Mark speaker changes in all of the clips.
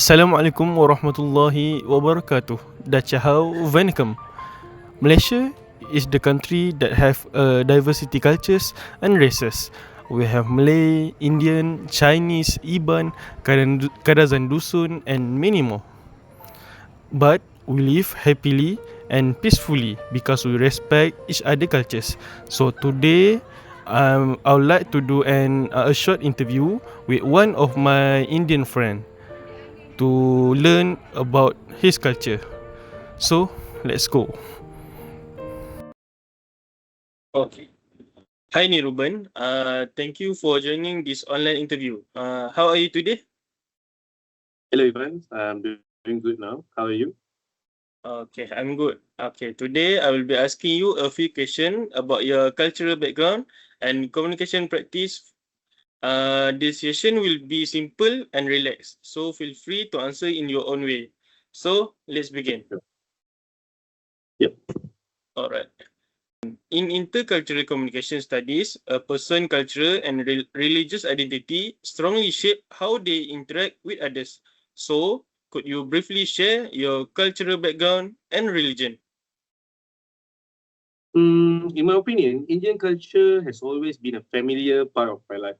Speaker 1: Assalamualaikum warahmatullahi wabarakatuh. Dachahau Vanakkam. Malaysia is the country that have diversity cultures and races. We have Malay, Indian, Chinese, Iban, Kadazan Dusun and many more. But we live happily and peacefully because we respect each other cultures. So today I would like to do a short interview with one of my Indian friend to learn about his culture. So let's go. Okay. Hi Niruban. Thank you for joining this online interview. How are you today?
Speaker 2: Hello, Ivan. I'm doing good now. How are you?
Speaker 1: Okay, I'm good. Okay, today I will be asking you a few questions about your cultural background and communication practice. This session will be simple and relaxed, so feel free to answer in your own way. So let's begin.
Speaker 2: Yep.
Speaker 1: All right. In intercultural communication studies, a person's cultural and religious identity strongly shape how they interact with others. So, could you briefly share your cultural background and religion?
Speaker 2: In my opinion, Indian culture has always been a familiar part of my life.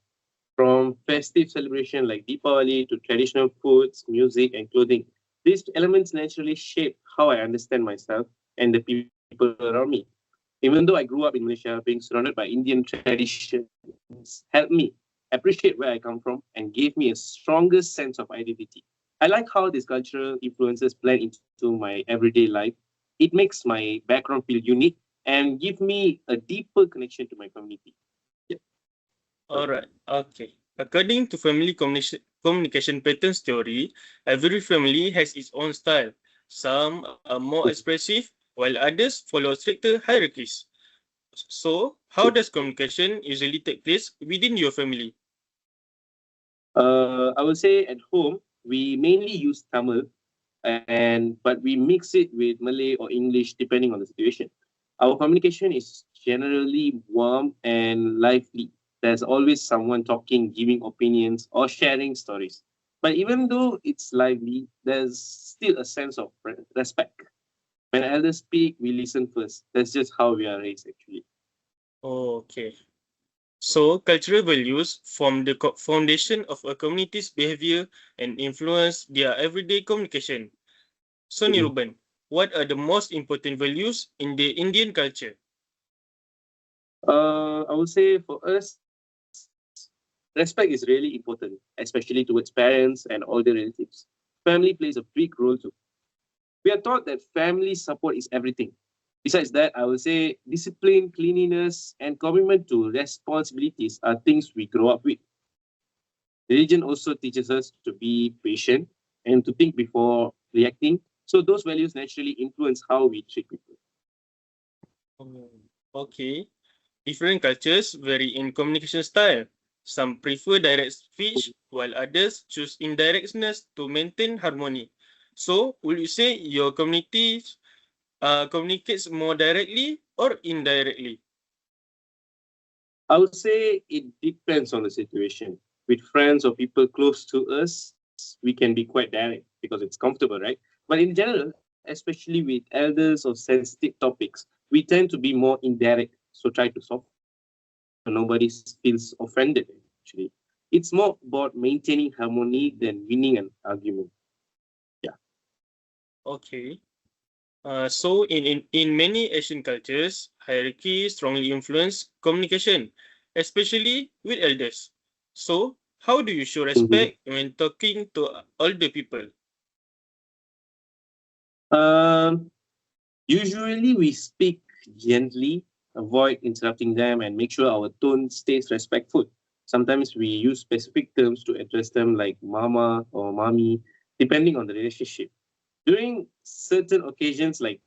Speaker 2: From festive celebration like Deepavali to traditional foods, music, and clothing, these elements naturally shape how I understand myself and the people around me. Even though I grew up in Malaysia, being surrounded by Indian traditions helped me appreciate where I come from and gave me a stronger sense of identity. I like how these cultural influences blend into my everyday life. It makes my background feel unique and give me a deeper connection to my community. Yeah.
Speaker 1: All right. Okay. According to family communication patterns theory, every family has its own style. Some are more expressive, while others follow stricter hierarchies. So, how does communication usually take place within your family?
Speaker 2: I would say at home we mainly use Tamil, but we mix it with Malay or English depending on the situation. Our communication is generally warm and lively. There's always someone talking, giving opinions, or sharing stories. But even though it's lively, there's still a sense of respect. When elders speak, we listen first. That's just how we are raised, actually.
Speaker 1: Okay. So, cultural values form the foundation of a community's behavior and influence their everyday communication. So,
Speaker 2: Mhm.
Speaker 1: Niruban, what are the most important values in the Indian culture?
Speaker 2: I would say for us, respect is really important, especially towards parents and older relatives. Family plays a big role too. We are taught that family support is everything. Besides that, I would say discipline, cleanliness, and commitment to responsibilities are things we grow up with. Religion also teaches us to be patient and to think before reacting. So those values naturally influence how we treat people.
Speaker 1: Okay. Different cultures vary in communication style. Some prefer direct speech, while others choose indirectness to maintain harmony. So, would you say your community communicates more directly or indirectly?
Speaker 2: I would say it depends on the situation. With friends or people close to us, we can be quite direct because it's comfortable, right? But in general, especially with elders or sensitive topics, we tend to be more indirect. So try to soften so nobody feels offended, actually. It's more about maintaining harmony than winning an argument. Yeah.
Speaker 1: Okay. So in many Asian cultures, hierarchy strongly influence communication, especially with elders. So, how do you show
Speaker 2: Mhm.
Speaker 1: respect when talking to older people?
Speaker 2: Um, Usually we speak gently, avoid interrupting them, and make sure our tone stays respectful. Sometimes we use specific terms to address them like mama or mommy, depending on the relationship. During certain occasions like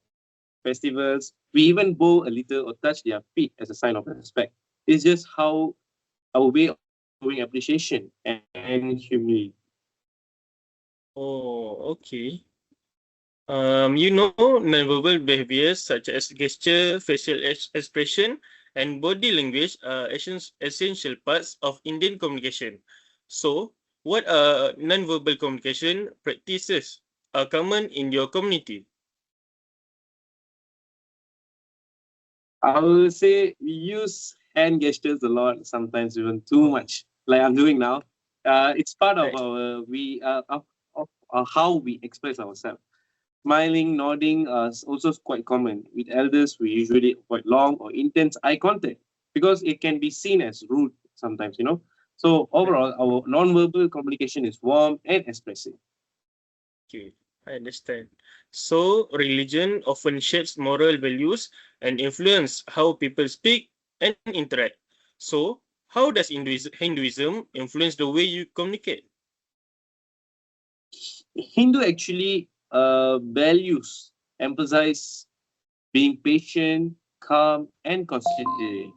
Speaker 2: festivals, we even bow a little or touch their feet as a sign of respect. It's just how our way of showing appreciation and humility.
Speaker 1: Oh, okay. Nonverbal behaviors such as gesture, facial expression, and body language are essential parts of Indian communication. So, what are non-verbal communication practices are common in your community?
Speaker 2: I will say we use hand gestures a lot, sometimes even too much, like I'm doing now. It's part of
Speaker 1: Right.
Speaker 2: how we express ourselves. Smiling, nodding is also quite common. With elders, we usually avoid long or intense eye contact because it can be seen as rude sometimes, you know. So
Speaker 1: Right.
Speaker 2: overall, our non-verbal communication is warm and expressive.
Speaker 1: Okay, I understand. So, religion often shapes moral values and influence how people speak and interact. So, how does Hinduism influence the way you communicate?
Speaker 2: Hindu actually values emphasize being patient, calm, and considerate.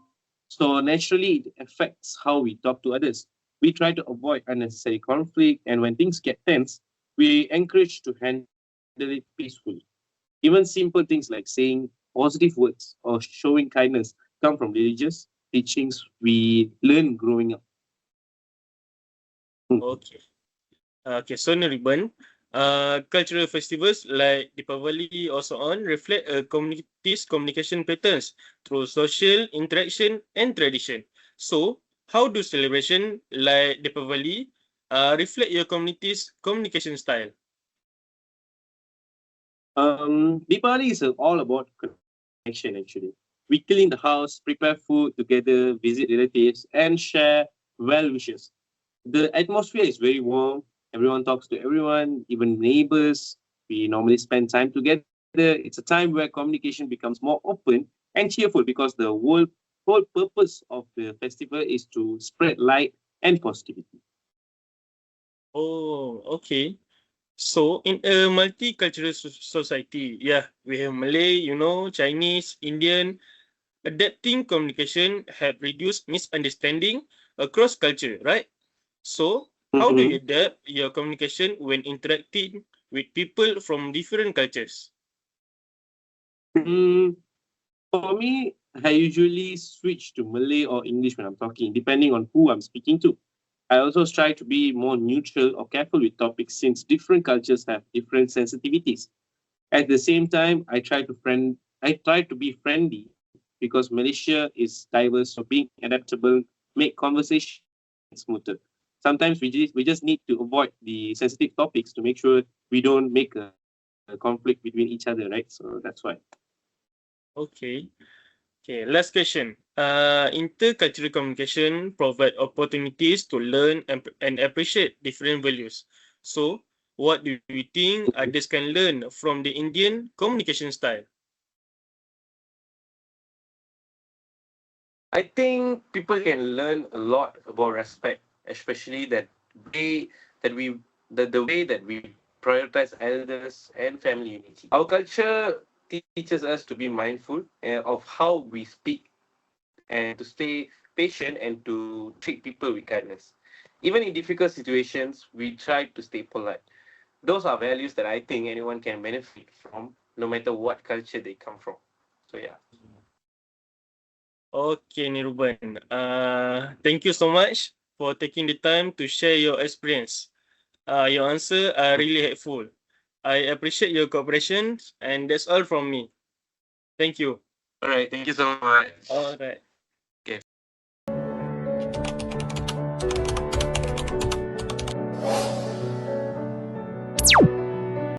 Speaker 2: So naturally, it affects how we talk to others. We try to avoid unnecessary conflict, and when things get tense, we encourage to handle it peacefully. Even simple things like saying positive words or showing kindness come from religious teachings we learn growing up.
Speaker 1: Okay. Okay, so Niruban, cultural festivals like Deepavali or so on reflect a community's communication patterns through social interaction and tradition. So, how do celebration like Deepavali reflect your community's communication style?
Speaker 2: Deepavali is all about connection actually. We clean the house, prepare food together, visit relatives, and share well wishes. The atmosphere is very warm. Everyone talks to everyone, even neighbors. We normally spend time together. It's a time where communication becomes more open and cheerful because the whole purpose of the festival is to spread light and positivity.
Speaker 1: Oh, okay. So, in a multicultural society, yeah, we have Malay, Chinese, Indian. Adapting communication have reduced misunderstanding across culture, right? So, how do you
Speaker 2: Mhm.
Speaker 1: adapt your communication when interacting with people from different cultures?
Speaker 2: Mm, for me, I usually switch to Malay or English when I'm talking, depending on who I'm speaking to. I also try to be more neutral or careful with topics since different cultures have different sensitivities. At the same time, I try to be friendly because Malaysia is diverse, so being adaptable make conversation smoother. Sometimes we just need to avoid the sensitive topics to make sure we don't make a conflict between each other, right? So that's why.
Speaker 1: Okay. Okay, last question. Intercultural communication provide opportunities to learn and appreciate different values. So, what do you think others can learn from the Indian communication style?
Speaker 3: I think people can learn a lot about respect, especially way that we the way that we prioritize elders and family unity. Our culture teaches us to be mindful of how we speak and to stay patient and to treat people with kindness. Even in difficult situations, we try to stay polite. Those are values that I think anyone can benefit from, no matter what culture they come from. So yeah.
Speaker 1: Okay, Niruban. Thank you so much for taking the time to share your experience. Your answer are really helpful. I appreciate your cooperation, and that's all from me. Thank you.
Speaker 3: All right. Thank you so much.
Speaker 1: All right.
Speaker 3: Okay.